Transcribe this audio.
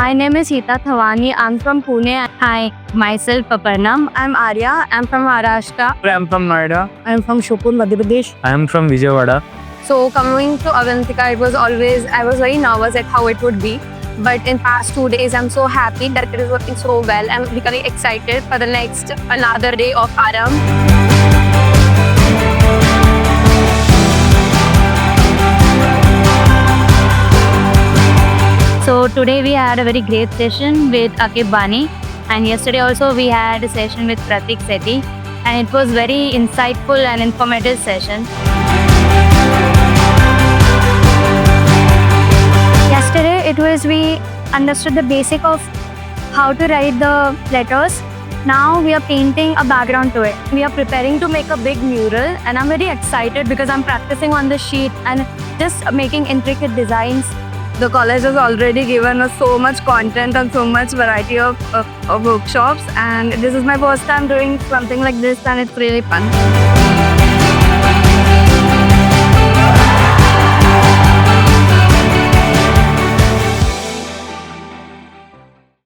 My name is Hita Thawani. I'm from Pune. Hi, myself Paparnam. I'm Arya. I'm from Maharashtra. I'm from Noida. I'm from Shopur, Madhya Pradesh. I am from Vijayawada. So coming to Avantika, I was very nervous at how it would be. But in past 2 days, I'm so happy that it is working so well. I'm becoming excited for the next another day of Aarambh. So today we had a very great session with Akib Bani, and yesterday also we had a session with Pratik Sethi, and it was very insightful and informative session. Yesterday we understood the basic of how to write the letters. Now we are painting a background to it. We are preparing to make a big mural, and I'm very excited because I'm practicing on the sheet and just making intricate designs. The college has already given us so much content and so much variety of workshops, and this is my first time doing something like this, and it's really fun.